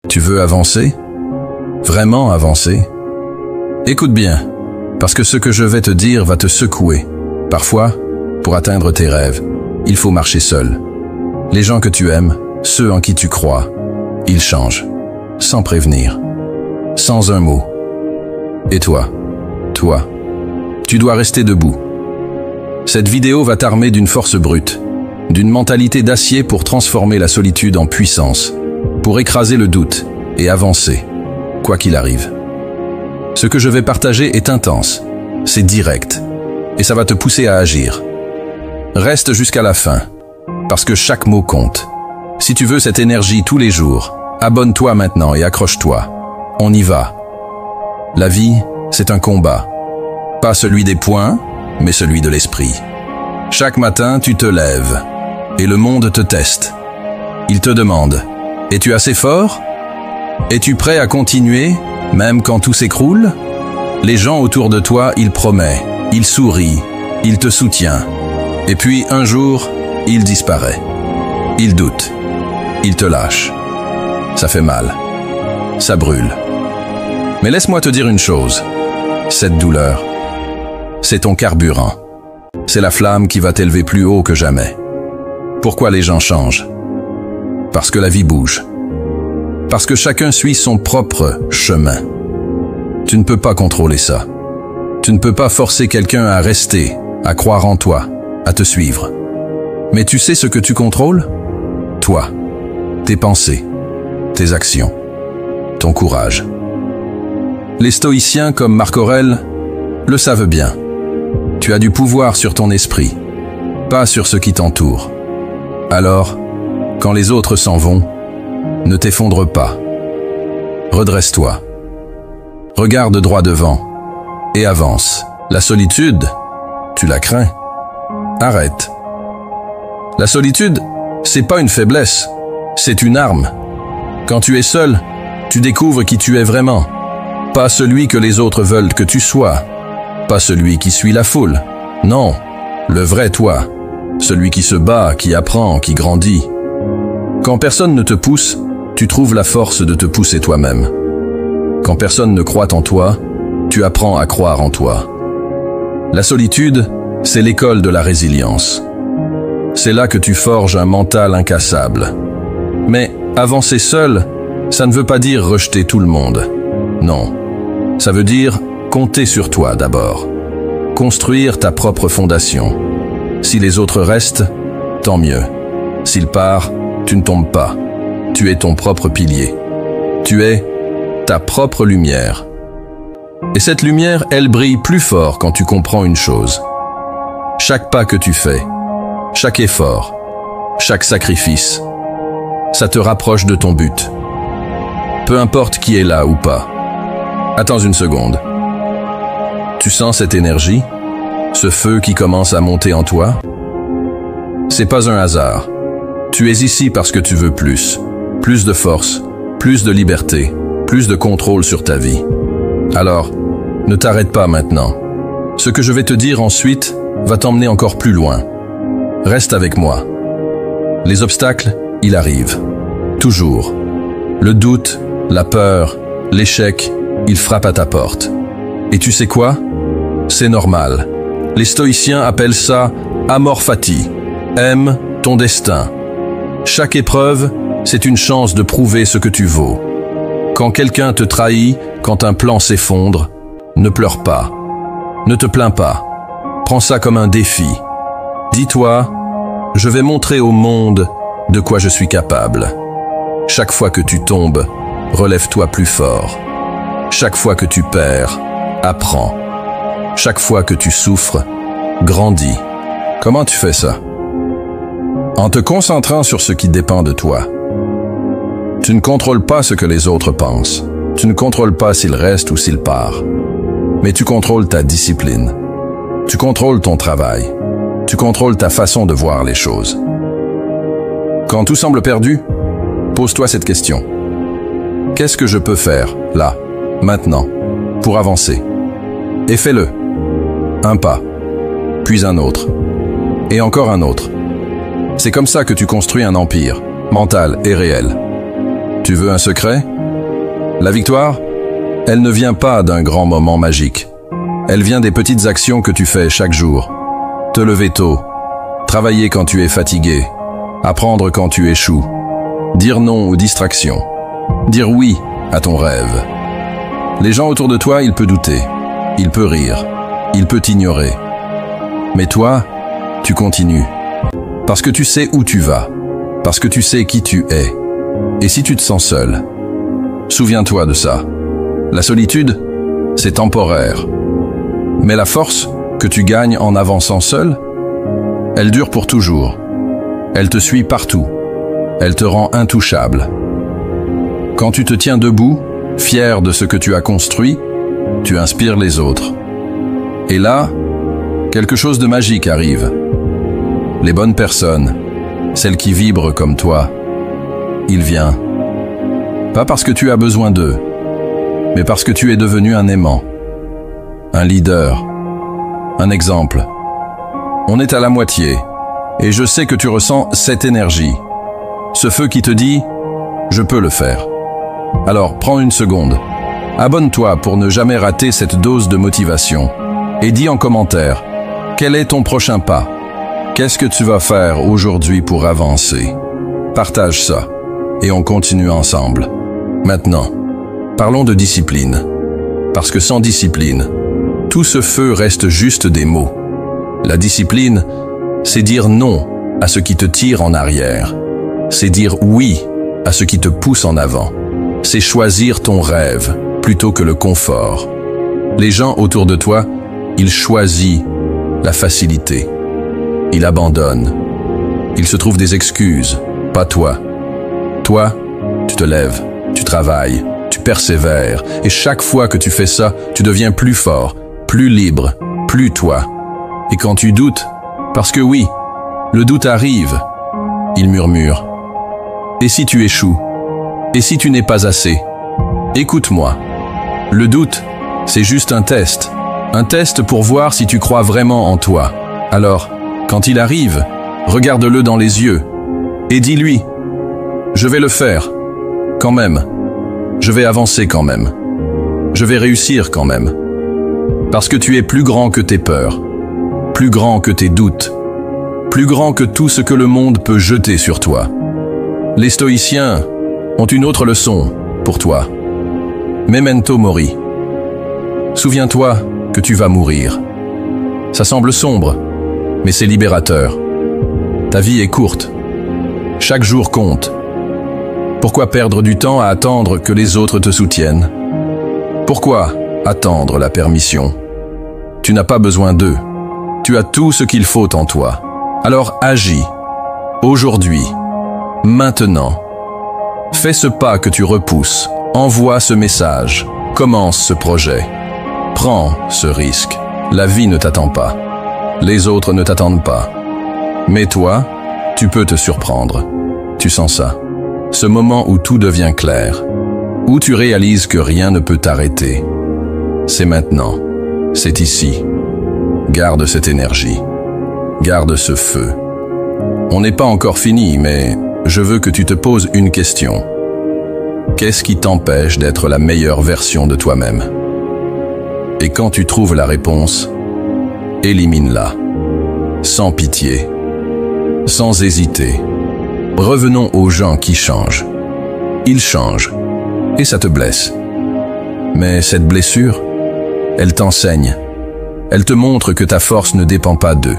Tu veux avancer? Vraiment avancer? Écoute bien, parce que ce que je vais te dire va te secouer. Parfois, pour atteindre tes rêves, il faut marcher seul. Les gens que tu aimes, ceux en qui tu crois, ils changent, sans prévenir, sans un mot. Et toi, tu dois rester debout. Cette vidéo va t'armer d'une force brute, d'une mentalité d'acier pour transformer la solitude en puissance, pour écraser le doute et avancer, quoi qu'il arrive. Ce que je vais partager est intense, c'est direct, et ça va te pousser à agir. Reste jusqu'à la fin, parce que chaque mot compte. Si tu veux cette énergie tous les jours, abonne-toi maintenant et accroche-toi. On y va. La vie, c'est un combat. Pas celui des poings, mais celui de l'esprit. Chaque matin, tu te lèves, et le monde te teste. Il te demande, es-tu assez fort? Es-tu prêt à continuer, même quand tout s'écroule? Les gens autour de toi, ils promettent, ils sourient, ils te soutiennent. Et puis, un jour, il disparaît. Il doute. Il te lâche. Ça fait mal. Ça brûle. Mais laisse-moi te dire une chose. Cette douleur, c'est ton carburant. C'est la flamme qui va t'élever plus haut que jamais. Pourquoi les gens changent? Parce que la vie bouge. Parce que chacun suit son propre chemin. Tu ne peux pas contrôler ça. Tu ne peux pas forcer quelqu'un à rester, à croire en toi, à te suivre. Mais tu sais ce que tu contrôles? Toi, tes pensées, tes actions, ton courage. Les stoïciens comme Marc Aurèle le savent bien. Tu as du pouvoir sur ton esprit, pas sur ce qui t'entoure. Alors, quand les autres s'en vont, ne t'effondre pas. Redresse-toi. Regarde droit devant et avance. La solitude, tu la crains. Arrête. La solitude, c'est pas une faiblesse, c'est une arme. Quand tu es seul, tu découvres qui tu es vraiment. Pas celui que les autres veulent que tu sois. Pas celui qui suit la foule. Non, le vrai toi. Celui qui se bat, qui apprend, qui grandit. Quand personne ne te pousse, tu trouves la force de te pousser toi-même. Quand personne ne croit en toi, tu apprends à croire en toi. La solitude, c'est l'école de la résilience. C'est là que tu forges un mental incassable. Mais avancer seul, ça ne veut pas dire rejeter tout le monde. Non, ça veut dire compter sur toi d'abord. Construire ta propre fondation. Si les autres restent, tant mieux. S'ils partent, tu ne tombes pas. Tu es ton propre pilier. Tu es ta propre lumière. Et cette lumière, elle brille plus fort quand tu comprends une chose. Chaque pas que tu fais, chaque effort, chaque sacrifice, ça te rapproche de ton but. Peu importe qui est là ou pas. Attends une seconde. Tu sens cette énergie? Ce feu qui commence à monter en toi? C'est pas un hasard. Tu es ici parce que tu veux plus. Plus de force, plus de liberté, plus de contrôle sur ta vie. Alors, ne t'arrête pas maintenant. Ce que je vais te dire ensuite va t'emmener encore plus loin. Reste avec moi. Les obstacles, ils arrivent. Toujours. Le doute, la peur, l'échec, ils frappent à ta porte. Et tu sais quoi? C'est normal. Les stoïciens appellent ça amor fati. Aime ton destin. Chaque épreuve, c'est une chance de prouver ce que tu vaux. Quand quelqu'un te trahit, quand un plan s'effondre, ne pleure pas. Ne te plains pas. Prends ça comme un défi. Dis-toi, je vais montrer au monde de quoi je suis capable. Chaque fois que tu tombes, relève-toi plus fort. Chaque fois que tu perds, apprends. Chaque fois que tu souffres, grandis. Comment tu fais ça? En te concentrant sur ce qui dépend de toi. Tu ne contrôles pas ce que les autres pensent. Tu ne contrôles pas s'il reste ou s'il part. Mais tu contrôles ta discipline. Tu contrôles ton travail. Tu contrôles ta façon de voir les choses. Quand tout semble perdu, pose-toi cette question. Qu'est-ce que je peux faire, là, maintenant, pour avancer? Et fais-le. Un pas, puis un autre, et encore un autre. C'est comme ça que tu construis un empire, mental et réel. Tu veux un secret? La victoire, elle ne vient pas d'un grand moment magique. Elle vient des petites actions que tu fais chaque jour. Te lever tôt, travailler quand tu es fatigué, apprendre quand tu échoues, dire non aux distractions, dire oui à ton rêve. Les gens autour de toi, ils peuvent douter, ils peuvent rire, ils peuvent t'ignorer. Mais toi, tu continues. Parce que tu sais où tu vas, parce que tu sais qui tu es. Et si tu te sens seul, souviens-toi de ça. La solitude, c'est temporaire. Mais la force que tu gagnes en avançant seul, elle dure pour toujours. Elle te suit partout. Elle te rend intouchable. Quand tu te tiens debout, fier de ce que tu as construit, tu inspires les autres. Et là, quelque chose de magique arrive. Les bonnes personnes, celles qui vibrent comme toi, il vient. Pas parce que tu as besoin d'eux, mais parce que tu es devenu un aimant, un leader, un exemple. On est à la moitié, et je sais que tu ressens cette énergie, ce feu qui te dit « Je peux le faire ». Alors, prends une seconde, abonne-toi pour ne jamais rater cette dose de motivation, et dis en commentaire, quel est ton prochain pas? Qu'est-ce que tu vas faire aujourd'hui pour avancer? Partage ça, et on continue ensemble. Maintenant, parlons de discipline. Parce que sans discipline, tout ce feu reste juste des mots. La discipline, c'est dire non à ce qui te tire en arrière. C'est dire oui à ce qui te pousse en avant. C'est choisir ton rêve plutôt que le confort. Les gens autour de toi, ils choisissent la facilité. Ils abandonnent. Ils se trouvent des excuses, pas toi. Toi, tu te lèves, tu travailles, tu persévères, et chaque fois que tu fais ça, tu deviens plus fort, plus libre, plus toi. Et quand tu doutes, parce que oui, le doute arrive, il murmure. Et si tu échoues? Et si tu n'es pas assez? Écoute-moi. Le doute, c'est juste un test pour voir si tu crois vraiment en toi. Alors, quand il arrive, regarde-le dans les yeux et dis-lui « Je vais le faire, quand même. Je vais avancer quand même. Je vais réussir quand même. » Parce que tu es plus grand que tes peurs, plus grand que tes doutes, plus grand que tout ce que le monde peut jeter sur toi. Les stoïciens ont une autre leçon pour toi. Memento mori. Souviens-toi que tu vas mourir. Ça semble sombre, mais c'est libérateur. Ta vie est courte. Chaque jour compte. Pourquoi perdre du temps à attendre que les autres te soutiennent? Pourquoi attendre la permission? Tu n'as pas besoin d'eux. Tu as tout ce qu'il faut en toi. Alors agis. Aujourd'hui. Maintenant. Fais ce pas que tu repousses. Envoie ce message. Commence ce projet. Prends ce risque. La vie ne t'attend pas. Les autres ne t'attendent pas. Mais toi, tu peux te surprendre. Tu sens ça. Ce moment où tout devient clair. Où tu réalises que rien ne peut t'arrêter. C'est maintenant. C'est ici. Garde cette énergie. Garde ce feu. On n'est pas encore fini, mais je veux que tu te poses une question. Qu'est-ce qui t'empêche d'être la meilleure version de toi-même? Et quand tu trouves la réponse, élimine-la. Sans pitié. Sans hésiter. Revenons aux gens qui changent. Ils changent. Et ça te blesse. Mais cette blessure, elle t'enseigne. Elle te montre que ta force ne dépend pas d'eux.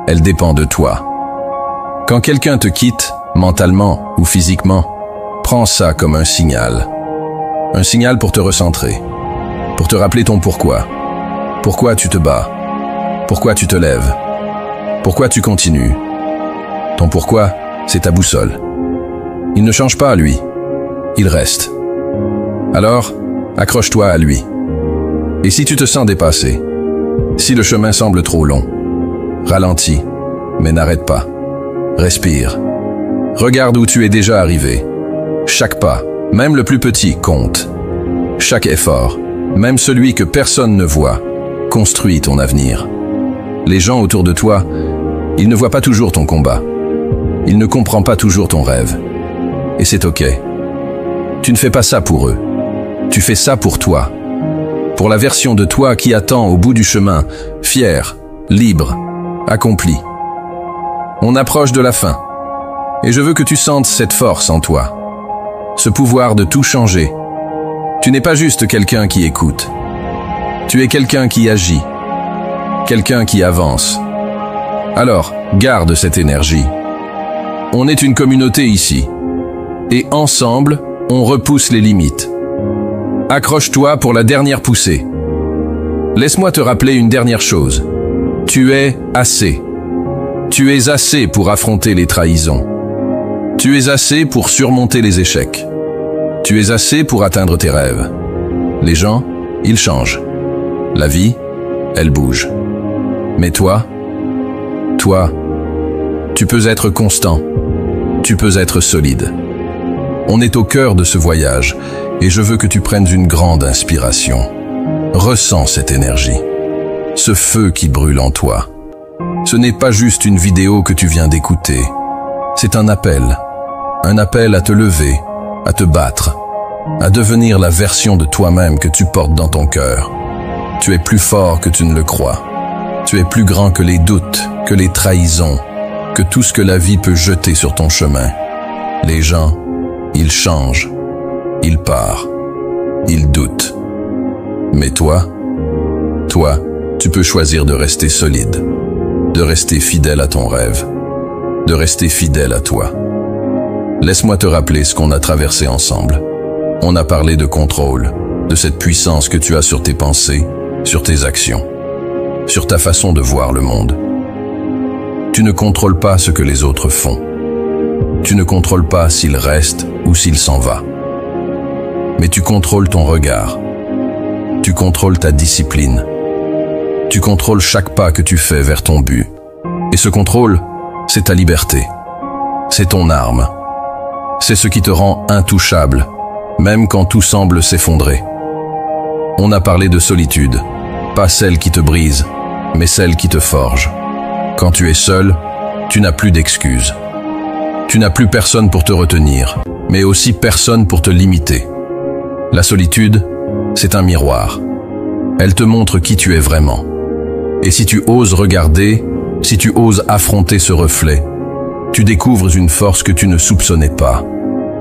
Elle dépend de toi. Quand quelqu'un te quitte, mentalement ou physiquement, prends ça comme un signal. Un signal pour te recentrer. Pour te rappeler ton pourquoi. Pourquoi tu te bats. Pourquoi tu te lèves. Pourquoi tu continues. Ton pourquoi, c'est ta boussole. Il ne change pas, lui. Il reste. Alors, accroche-toi à lui. Et si tu te sens dépassé, si le chemin semble trop long, ralentis, mais n'arrête pas. Respire. Regarde où tu es déjà arrivé. Chaque pas, même le plus petit, compte. Chaque effort, même celui que personne ne voit, construit ton avenir. Les gens autour de toi, ils ne voient pas toujours ton combat. Ils ne comprennent pas toujours ton rêve. Et c'est ok. Tu ne fais pas ça pour eux. Tu fais ça pour toi. Pour la version de toi qui attend au bout du chemin, fière, libre, accomplie. On approche de la fin. Et je veux que tu sentes cette force en toi. Ce pouvoir de tout changer. Tu n'es pas juste quelqu'un qui écoute. Tu es quelqu'un qui agit. Quelqu'un qui avance. Alors, garde cette énergie. On est une communauté ici. Et ensemble, on repousse les limites. Accroche-toi pour la dernière poussée. Laisse-moi te rappeler une dernière chose. Tu es assez. Tu es assez pour affronter les trahisons. Tu es assez pour surmonter les échecs. Tu es assez pour atteindre tes rêves. Les gens, ils changent. La vie, elle bouge. Mais toi, tu peux être constant. Tu peux être solide. On est au cœur de ce voyage et je veux que tu prennes une grande inspiration. Ressens cette énergie, ce feu qui brûle en toi. Ce n'est pas juste une vidéo que tu viens d'écouter. C'est un appel à te lever, à te battre, à devenir la version de toi-même que tu portes dans ton cœur. Tu es plus fort que tu ne le crois. Tu es plus grand que les doutes, que les trahisons, que tout ce que la vie peut jeter sur ton chemin. Les gens, ils changent, ils partent, ils doutent. Mais toi, tu peux choisir de rester solide, de rester fidèle à ton rêve, de rester fidèle à toi. Laisse-moi te rappeler ce qu'on a traversé ensemble. On a parlé de contrôle, de cette puissance que tu as sur tes pensées, sur tes actions, sur ta façon de voir le monde. Tu ne contrôles pas ce que les autres font. Tu ne contrôles pas s'il reste ou s'il s'en va. Mais tu contrôles ton regard. Tu contrôles ta discipline. Tu contrôles chaque pas que tu fais vers ton but. Et ce contrôle, c'est ta liberté. C'est ton arme. C'est ce qui te rend intouchable, même quand tout semble s'effondrer. On a parlé de solitude, pas celle qui te brise, mais celle qui te forge. Quand tu es seul, tu n'as plus d'excuses. Tu n'as plus personne pour te retenir, mais aussi personne pour te limiter. La solitude, c'est un miroir. Elle te montre qui tu es vraiment. Et si tu oses regarder, si tu oses affronter ce reflet, tu découvres une force que tu ne soupçonnais pas.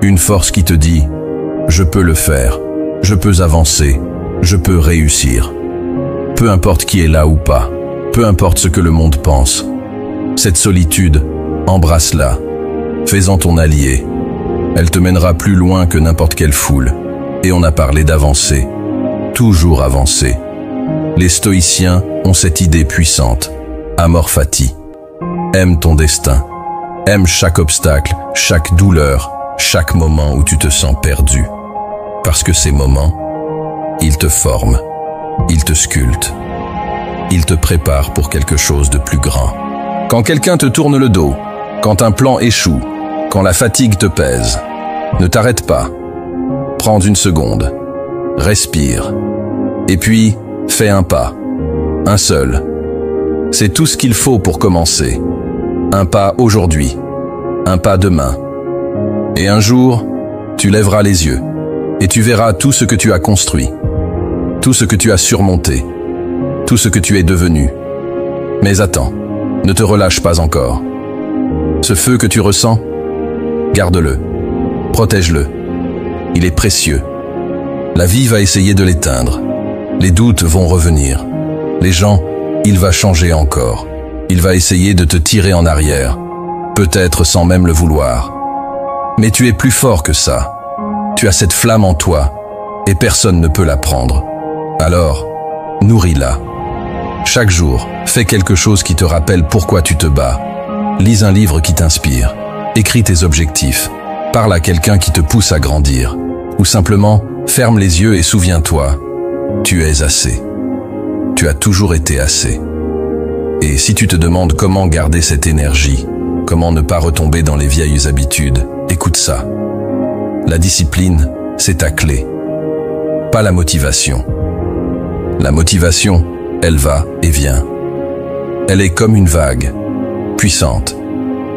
Une force qui te dit « Je peux le faire, je peux avancer, je peux réussir. » Peu importe qui est là ou pas, peu importe ce que le monde pense. Cette solitude, embrasse-la. Fais-en ton allié. Elle te mènera plus loin que n'importe quelle foule. Et on a parlé d'avancer. Toujours avancer. Les stoïciens ont cette idée puissante. Amor fati. Aime ton destin. Aime chaque obstacle, chaque douleur, chaque moment où tu te sens perdu. Parce que ces moments, ils te forment. Ils te sculptent. Ils te préparent pour quelque chose de plus grand. Quand quelqu'un te tourne le dos, quand un plan échoue, quand la fatigue te pèse, ne t'arrête pas. Prends une seconde. Respire. Et puis, fais un pas. Un seul. C'est tout ce qu'il faut pour commencer. Un pas aujourd'hui. Un pas demain. Et un jour, tu lèveras les yeux. Et tu verras tout ce que tu as construit. Tout ce que tu as surmonté. Tout ce que tu es devenu. Mais attends, ne te relâche pas encore. Ce feu que tu ressens, garde-le. Protège-le. Il est précieux. La vie va essayer de l'éteindre. Les doutes vont revenir. Les gens, il va changer encore. Il va essayer de te tirer en arrière. Peut-être sans même le vouloir. Mais tu es plus fort que ça. Tu as cette flamme en toi, et personne ne peut la prendre. Alors, nourris-la. Chaque jour, fais quelque chose qui te rappelle pourquoi tu te bats. Lis un livre qui t'inspire. Écris tes objectifs. Parle à quelqu'un qui te pousse à grandir. Ou simplement, ferme les yeux et souviens-toi, tu es assez. Tu as toujours été assez. Et si tu te demandes comment garder cette énergie, comment ne pas retomber dans les vieilles habitudes, écoute ça. La discipline, c'est ta clé. Pas la motivation. La motivation, elle va et vient. Elle est comme une vague, puissante,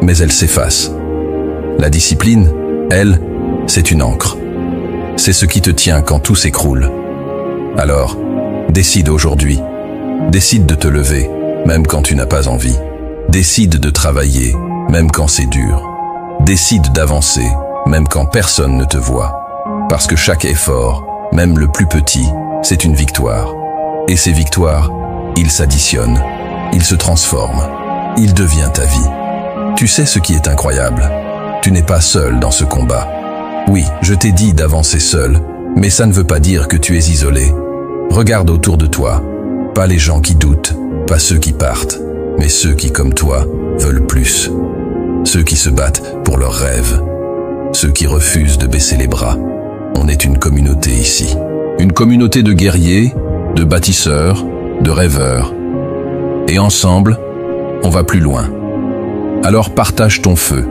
mais elle s'efface. La discipline, elle, c'est une encre. c'est ce qui te tient quand tout s'écroule. Alors, décide aujourd'hui. Décide de te lever, même quand tu n'as pas envie. Décide de travailler, même quand c'est dur. Décide d'avancer, même quand personne ne te voit. Parce que chaque effort, même le plus petit, c'est une victoire. Et ces victoires, ils s'additionnent, ils se transforment, ils deviennent ta vie. Tu sais ce qui est incroyable? Tu n'es pas seul dans ce combat. Oui, je t'ai dit d'avancer seul, mais ça ne veut pas dire que tu es isolé. Regarde autour de toi, pas les gens qui doutent, pas ceux qui partent, mais ceux qui, comme toi, veulent plus. Ceux qui se battent pour leurs rêves, ceux qui refusent de baisser les bras. On est une communauté ici. Une communauté de guerriers, de bâtisseurs, de rêveurs. Et ensemble, on va plus loin. Alors partage ton feu.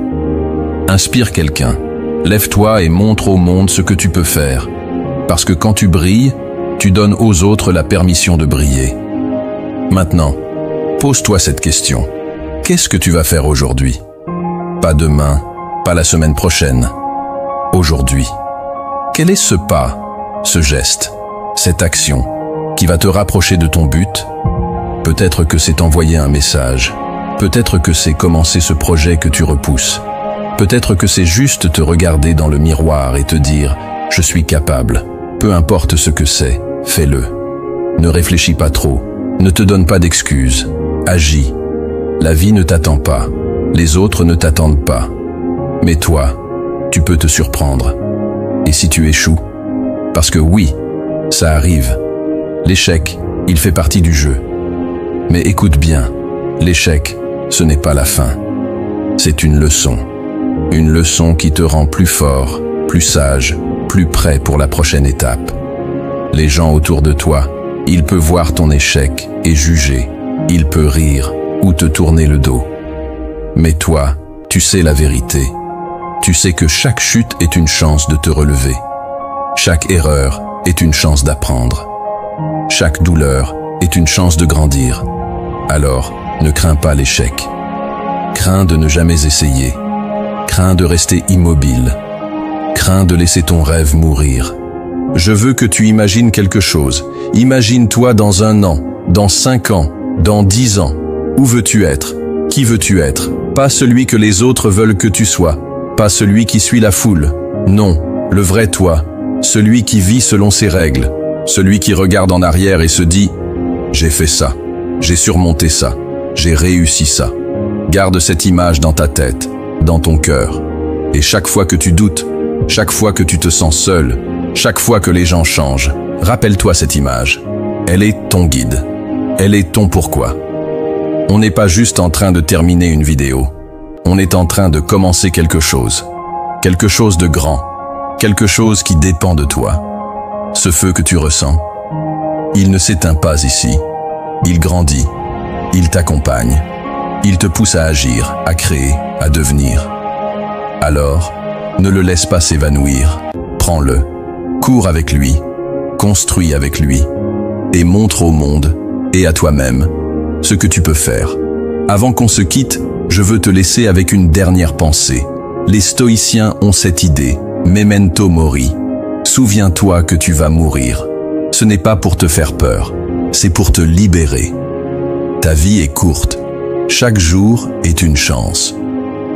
Inspire quelqu'un. Lève-toi et montre au monde ce que tu peux faire. Parce que quand tu brilles, tu donnes aux autres la permission de briller. Maintenant, pose-toi cette question. Qu'est-ce que tu vas faire aujourd'hui? Pas demain, pas la semaine prochaine. Aujourd'hui. Quel est ce pas, ce geste, cette action qui va te rapprocher de ton but? Peut-être que c'est envoyer un message. Peut-être que c'est commencer ce projet que tu repousses. Peut-être que c'est juste te regarder dans le miroir et te dire « Je suis capable ». Peu importe ce que c'est, fais-le. Ne réfléchis pas trop. Ne te donne pas d'excuses. Agis. La vie ne t'attend pas. Les autres ne t'attendent pas. Mais toi, tu peux te surprendre. Et si tu échoues? Parce que oui, ça arrive. L'échec, il fait partie du jeu. Mais écoute bien, l'échec, ce n'est pas la fin. C'est une leçon. Une leçon qui te rend plus fort, plus sage, plus prêt pour la prochaine étape. Les gens autour de toi, ils peuvent voir ton échec et juger. Ils peuvent rire ou te tourner le dos. Mais toi, tu sais la vérité. Tu sais que chaque chute est une chance de te relever. Chaque erreur est une chance d'apprendre. Chaque douleur est une chance de grandir. Alors, ne crains pas l'échec. Crains de ne jamais essayer. Crains de rester immobile. Crains de laisser ton rêve mourir. Je veux que tu imagines quelque chose. Imagine-toi dans 1 an, dans 5 ans, dans 10 ans. Où veux-tu être? Qui veux-tu être? Pas celui que les autres veulent que tu sois. Pas celui qui suit la foule. Non, le vrai toi. Celui qui vit selon ses règles. Celui qui regarde en arrière et se dit « J'ai fait ça. J'ai surmonté ça. J'ai réussi ça. » Garde cette image dans ta tête, dans ton cœur. Et chaque fois que tu doutes, chaque fois que tu te sens seul, chaque fois que les gens changent, rappelle-toi cette image. Elle est ton guide. Elle est ton pourquoi. On n'est pas juste en train de terminer une vidéo. On est en train de commencer quelque chose. Quelque chose de grand. Quelque chose qui dépend de toi. Ce feu que tu ressens, il ne s'éteint pas ici. Il grandit. Il t'accompagne. Il te pousse à agir, à créer, à devenir. Alors, ne le laisse pas s'évanouir. Prends-le. Cours avec lui. Construis avec lui. Et montre au monde, et à toi-même, ce que tu peux faire. Avant qu'on se quitte, je veux te laisser avec une dernière pensée. Les stoïciens ont cette idée, memento mori. Souviens-toi que tu vas mourir. Ce n'est pas pour te faire peur, c'est pour te libérer. Ta vie est courte. Chaque jour est une chance.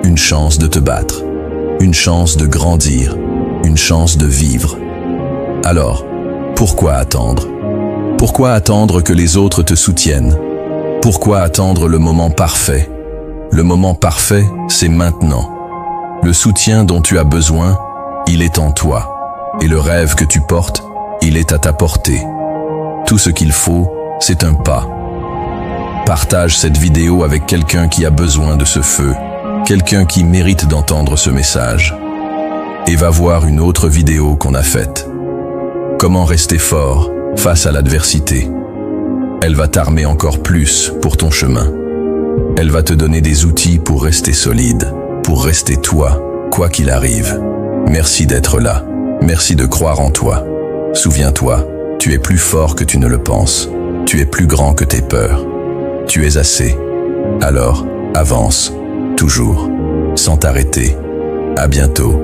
Une chance de te battre. Une chance de grandir. Une chance de vivre. Alors, pourquoi attendre? Pourquoi attendre que les autres te soutiennent? Pourquoi attendre le moment parfait? Le moment parfait, c'est maintenant. Le soutien dont tu as besoin, il est en toi. Et le rêve que tu portes, il est à ta portée. Tout ce qu'il faut, c'est un pas. Partage cette vidéo avec quelqu'un qui a besoin de ce feu, quelqu'un qui mérite d'entendre ce message. Et va voir une autre vidéo qu'on a faite. Comment rester fort face à l'adversité. Elle va t'armer encore plus pour ton chemin. Elle va te donner des outils pour rester solide, pour rester toi, quoi qu'il arrive. Merci d'être là. Merci de croire en toi. Souviens-toi, tu es plus fort que tu ne le penses. Tu es plus grand que tes peurs. Tu es assez. Alors, avance, toujours, sans t'arrêter. À bientôt.